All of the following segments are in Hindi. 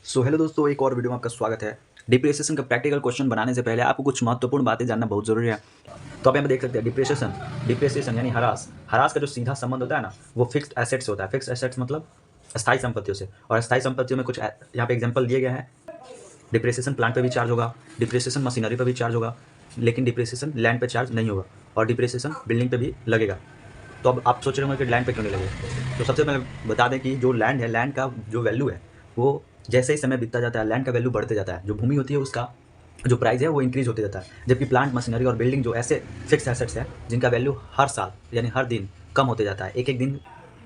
सो हेलो दोस्तों, एक और वीडियो में आपका स्वागत है। डिप्रिसिएशन का प्रैक्टिकल क्वेश्चन बनाने से पहले आपको कुछ महत्वपूर्ण बातें जानना बहुत ज़रूरी है। तो आप यहाँ पे देख सकते हैं डिप्रिसिएशन यानी ह्रास का जो सीधा संबंध होता है ना, वो फिक्स्ड एसेट्स से होता है। फिक्स्ड एसेट्स मतलब अस्थायी संपत्तियों से, और अस्थायी संपत्तियों में कुछ यहाँ पे एग्जाम्पल दिए गए हैं। डिप्रिसिएशन प्लांट पे भी चार्ज होगा, डिप्रिसिएशन मशीनरी पर भी चार्ज होगा, लेकिन डिप्रिसिएशन लैंड पे चार्ज नहीं होगा, और डिप्रिसिएशन बिल्डिंग पे भी लगेगा। तो अब आप सोच रहे होंगे कि लैंड पे क्यों नहीं लगेगा। तो सबसे पहले बता दें कि जो लैंड है, लैंड का जो वैल्यू है वो जैसे ही समय बीतता जाता है लैंड का वैल्यू बढ़ते जाता है। जो भूमि होती है उसका जो प्राइस है वो इंक्रीज होते जाता है, जबकि प्लांट मशीनरी और बिल्डिंग जो ऐसे फिक्स एसेट्स हैं जिनका वैल्यू हर साल यानी हर दिन कम होते जाता है। एक एक दिन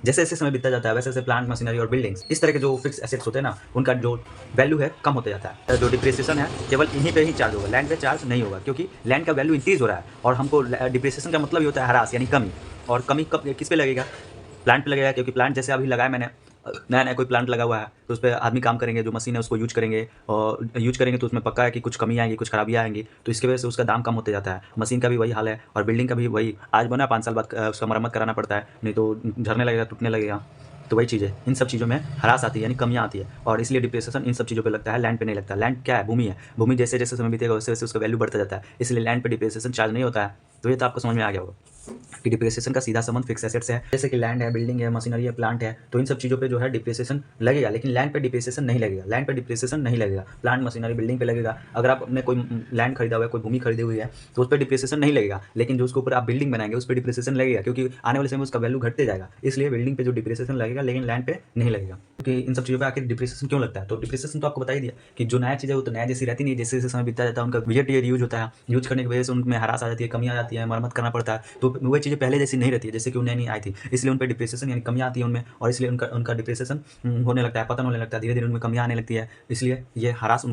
जैसे जैसे समय बीतता जाता है वैसे वैसे प्लांट मशीनरी और बिल्डिंग्स इस तरह के जो फिक्स एसेट्स होते हैं ना, उनका जो वैल्यू है कम होते जाता है। जो डिप्रिसिएशन है केवल इन्हीं पे ही चार्ज होगा, लैंड पे चार्ज नहीं होगा, क्योंकि लैंड का वैल्यू इंक्रीज हो रहा है। और हमको डिप्रिसिएशन का मतलब ही होता है ह्रास यानी कमी। और कमी कब किस पे लगेगा? प्लांट पे लगेगा, क्योंकि प्लांट जैसे अभी लगाया मैंने, नया नया कोई प्लांट लगा हुआ है तो उस पर आदमी काम करेंगे, जो मशीन है उसको यूज करेंगे, और यूज करेंगे तो उसमें पक्का है कि कुछ कमी आएंगी, कुछ खराबियाँ आएंगी, तो इसकी वजह से उसका दाम कम होते जाता है। मशीन का भी वही हाल है, और बिल्डिंग का भी वही। आज बना 5 साल बाद उसका मरम्मत कराना पड़ता है, नहीं तो झरने लगेगा, टूटने लगेगा। तो वही चीज़ है, इन सब चीज़ों में ह्रास आती है यानी कमियाँ आती है, और इसलिए डिप्रिसिएशन इन सब चीज़ों पे लगता है, लैंड पे नहीं लगता। लैंड क्या है? भूमि है। भूमि जैसे जैसे समय बीतेगा वैसे वैसे उसका वैल्यू बढ़ता जाता है, इसलिए लैंड पे डिप्रिसिएशन चार्ज नहीं होता है। तो ये तो आपको समझ में आ गया होगा कि डिप्रिसिएशन का सीधा संबंध फिक्स एसेट से है। जैसे कि लैंड है, बिल्डिंग है, मशीनरी है, प्लांट है, तो इन सब चीज़ों पे जो है डिप्रिसिएशन लगेगा, लेकिन लैंड पे डिप्रिसिएशन नहीं लगेगा। लैंड पे डिप्रिसिएशन नहीं लगेगा, प्लांट मशीनरी बिल्डिंग पे लगेगा। अगर आपने कोई लैंड खरीदा हुआ है, कोई भूमि खरीदी हुई है, तो उस पर डिप्रिसिएशन नहीं लगेगा, लेकिन जो उसके ऊपर आप बिल्डिंग बनाएंगे उस पर डिप्रिसिएशन लगेगा, क्योंकि आने वाले समय में उसका वैल्यू घटते जाएगा। इसलिए बिल्डिंग पे जो डिप्रिसिएशन लगेगा, लेकिन लैंड पे नहीं लगेगा। क्योंकि इन सब चीज़ों पे आखिर डिप्रिसिएशन क्यों लगता है? तो डिप्रिसिएशन तो आपको बता ही दिया कि जो नया चीज़ है वो तो नया जैसी रहती नहीं, जैसे जैसे समय बीतता जाता है उनका वियर टियर यूज होता है, यूज करने की वजह से उनमें ह्रास आ जाती है, कमी आ जाती है, मरम्मत करना पड़ता है, तो वही चीज़ें पहले जैसी नहीं रहती है जैसे कि वो नई नई आई थी। इसलिए उन पर डिप्रिसिएशन यानी कमियाँ आती है उनमें, और इसलिए उनका उनका डिप्रिसिएशन होने लगता है, पतन होने लगता है, धीरे धीरे उनमें कमियाँ आने लगती है। इसलिए ये ह्रास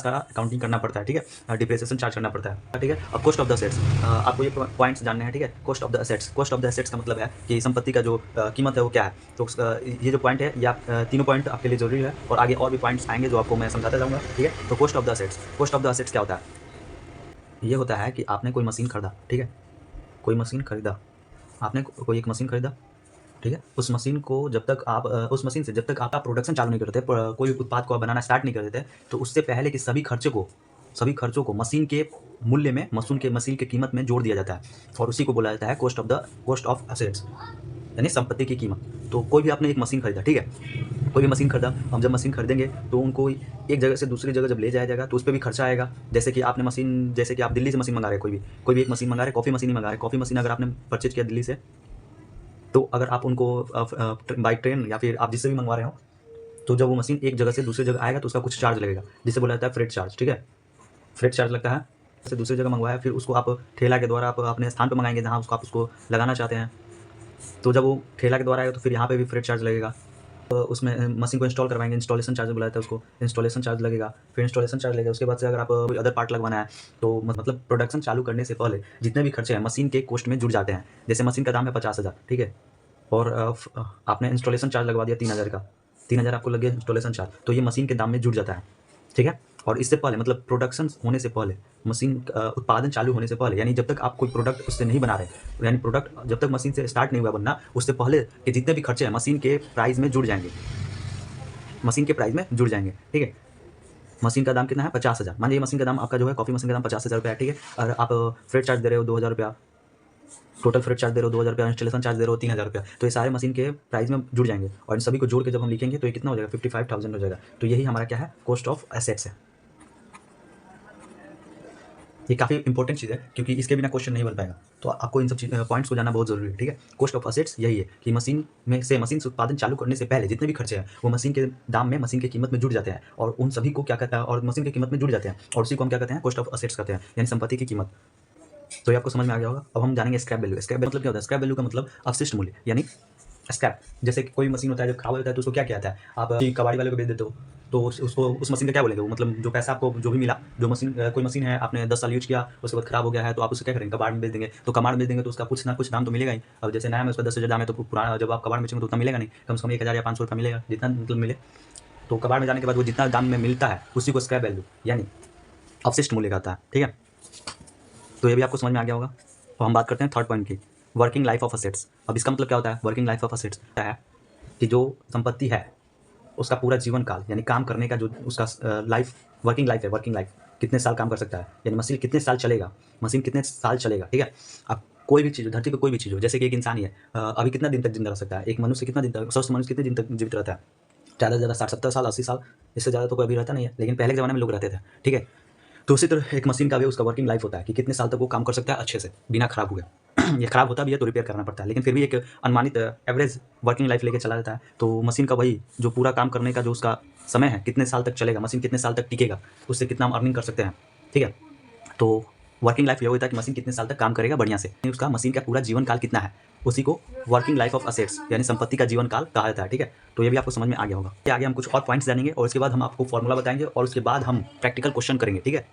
का अकाउंटिंग करना पड़ता है, ठीक है, डिप्रिसिएशन चार्ज करना पड़ता है, ठीक है। अब कॉस्ट ऑफ द असेट्स, आपको ये पॉइंट्स जानने हैं, ठीक है। Cost of the assets, cost of the assets का मतलब है कि संपत्ति का जो कीमत है वो क्या है। तो ये जो पॉइंट है ये आप तीनों पॉइंट आपके लिए जरूरी है, और आगे और भी पॉइंट्स आएंगे जो आपको मैं समझाता जाऊँगा, ठीक है। तो cost of the assets, cost of the assets क्या होता है? ये होता है कि आपने कोई मशीन खरीदा, ठीक है, कोई मशीन खरीदा, आपने कोई एक मशीन खरीदा, ठीक है। उस मशीन को जब तक आप उस मशीन से जब तक आप प्रोडक्शन चालू नहीं करते, कोई उत्पाद को आप बनाना स्टार्ट नहीं कर देते, तो उससे पहले के सभी खर्चों को मशीन के मूल्य में, मशीन के कीमत में जोड़ दिया जाता है, और उसी को बोला जाता है कॉस्ट ऑफ असेट्स यानी संपत्ति की कीमत। तो कोई भी आपने एक मशीन खरीदा, ठीक है, कोई भी मशीन खरीदा, हम जब मशीन खरीदेंगे तो उनको एक जगह से दूसरी जगह जब ले जाया जाएगा तो उस पर भी खर्चा आएगा। जैसे कि आपने मशीन, जैसे कि आप दिल्ली से मशीन मंगा रहे हैं, कोई भी एक मशीन मंगा रहे हैं, कॉफ़ी मशीन ही मंगा रहे हैं। कॉफ़ी मशीन अगर आपने परचेज किया दिल्ली से, तो अगर आप उनको बाई ट्रेन या फिर आप जिससे भी मंगवा रहे हो, तो जब वो मशीन एक जगह से दूसरी जगह आएगा तो उसका कुछ चार्ज लगेगा, जिसे बोला जाता है फ्रेट चार्ज, ठीक है। फ्रेट चार्ज लगता है, से दूसरी जगह मंगवाया, फिर उसको आप ठेला के द्वारा आप अपने स्थान पर मंगाएंगे जहाँ उसको लगाना चाहते हैं। तो जब वो ठेला के द्वारा आएगा तो फिर यहाँ पे भी फ्रेट चार्ज लगेगा। उसमें मशीन को इंस्टॉल करवाएंगे, इंस्टॉलेशन चार्ज बुलाया था उसको, इंस्टॉलेशन चार्ज लगेगा, फिर इंस्टॉलेशन चार्ज लगेगा। उसके बाद से अगर आप कोई अदर पार्ट लगवाना है, तो मतलब प्रोडक्शन चालू करने से पहले जितने भी खर्चे हैं मशीन के कॉस्ट में जुड़ जाते हैं। जैसे मशीन का दाम है 50,000, ठीक है, और आपने इंस्टॉलेशन चार्ज लगवा दिया 3,000 का, 3,000 आपको लग गया इंस्टॉलेशन चार्ज, तो ये मशीन के दाम में जुड़ जाता है, ठीक है। और इससे पहले मतलब प्रोडक्शन होने से पहले, मशीन उत्पादन चालू होने से पहले, यानी जब तक आप कोई प्रोडक्ट उससे नहीं बना रहे, यानी प्रोडक्ट जब तक मशीन से स्टार्ट नहीं हुआ बनना, उससे पहले के जितने भी खर्चे हैं मशीन के प्राइस में जुड़ जाएंगे, मशीन के प्राइस में जुड़ जाएंगे, ठीक है। मशीन का दाम कितना है? 50,000। मान लीजिए मशीन का दाम आपका जो है, कॉफ़ी मशीन का दाम 50,000 रुपया है, ठीक है। और आप फ्रेट चार्ज दे रहे हो 2,000 रुपया, टोटल फ्रेट चार्ज दे रहे हो 2,000 रुपया, इंस्टॉलेशन चार्ज दे रहे हो 3,000 रुपया, तो ये सारे मशीन के प्राइस में जुड़ जाएंगे, और इन सभी को जोड़ के जब हम लिखेंगे तो ये कितना हो जाएगा? 55,000 हो जाएगा। तो यही हमारा क्या है? कॉस्ट ऑफ एसेट्स है। ये काफ़ी इंपॉर्टेंट चीज़ है, क्योंकि इसके बिना क्वेश्चन नहीं बन पाएगा, तो आपको इन सब पॉइंट्स को जानना बहुत जरूरी है, ठीक है। कॉस्ट ऑफ असेट्स यही है कि मशीन से उत्पादन चालू करने से पहले जितने भी खर्चे हैं वो मशीन के दाम में, मशीन की कीमत में जुड़ जाते हैं, और उन सभी को क्या कहता है, और मशीन की कीमत में जुड़ जाते हैं, और उसी को हम क्या कहते हैं? कॉस्ट ऑफ असेट्स कहते हैं, यानी संपत्ति की कीमत। तो ये आपको समझ में आ गया होगा। अब हम जानेंगे स्क्रैप वैल्यू। स्क्रैप मतलब क्या होता है? स्क्रैप वैल्यू का मतलब अवशिष्ट मूल्य, यानी स्क्रैप। जैसे कि कोई मशीन होता है जब खराब होता है तो उसको क्या कहता है? आप कबाड़ी वाले को बेच देते हो, तो उसको उस मशीन का क्या बोलेंगे? वो मतलब जो पैसा आपको जो भी मिला, जो मशीन कोई मशीन है आपने 10 साल यूज किया, उसके बाद खराब हो गया है, तो आप उसे क्या करेंगे? कबाड़ में बेच देंगे। तो कबाड़ में बेच देंगे तो उसका कुछ ना कुछ दाम तो मिलेगा ही। अब जैसे नया में उसका 10,000 दाम है, तो पुराना जब आप कबाड़ में बेचेंगे तो उतना मिलेगा नहीं, कम से कम 1,000 या 500 रुपये मिलेगा, जितना मतलब मिले। तो कबाड़ में जाने के बाद वो जितना दाम में मिलता है उसी को स्क्रैप वैल्यू यानी अवशिष्ट मूल्य कहता है, ठीक है। तो ये भी आपको समझ में आ गया होगा। तो हम बात करते हैं थर्ड पॉइंट की, वर्किंग लाइफ ऑफ असेट्स। अब इसका मतलब क्या होता है? वर्किंग लाइफ ऑफ असेट्स है कि जो संपत्ति है उसका पूरा जीवन काल यानी काम करने का जो उसका लाइफ वर्किंग लाइफ कितने साल काम कर सकता है, यानी मशीन कितने साल चलेगा, ठीक है। अब कोई भी चीज़ धरती पे कोई भी चीज़ हो, जैसे कि एक इंसान ही है, अभी कितना दिन तक जिंदा रह सकता है, एक मनुष्य कितना दिन तक, स्वस्थ मनुष्य कितने दिन तक जीवित रहता है, ज़्यादा से ज़्यादा 60-70 साल, 80 साल, इससे ज़्यादा तो कोई अभी रहता नहीं है, लेकिन पहले के ज़माने में लोग रहते थे, ठीक है। तो उसी तरह एक मशीन का भी उसका वर्किंग लाइफ होता है कि कितने साल तक वो काम कर सकता है अच्छे से बिना खराब हुए। ये खराब होता भी है तो रिपेयर करना पड़ता है, लेकिन फिर भी एक अनुमानित एवरेज वर्किंग लाइफ लेके चला जाता है। तो मशीन का वही जो पूरा काम करने का जो उसका समय है, कितने साल तक चलेगा, मशीन कितने साल तक टिकेगा, उससे कितना हम अर्निंग कर सकते हैं, ठीक है। तो वर्किंग लाइफ ये होता है कि मशीन कितने साल तक काम करेगा बढ़िया से, उसका मशीन का पूरा जीवन काल कितना है, उसी को वर्किंग लाइफ ऑफ असेट्स यानी संपत्ति का जीवन काल कहा जाता है, ठीक है। तो ये भी आपको समझ में आ गया होगा। आगे हम कुछ और पॉइंट्स जानेंगे और उसके बाद हम आपको फॉर्मूला बताएंगे और उसके बाद हम प्रैक्टिकल क्वेश्चन करेंगे, ठीक है।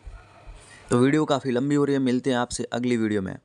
तो वीडियो काफ़ी लंबी हो रही है, मिलते हैं आपसे अगली वीडियो में।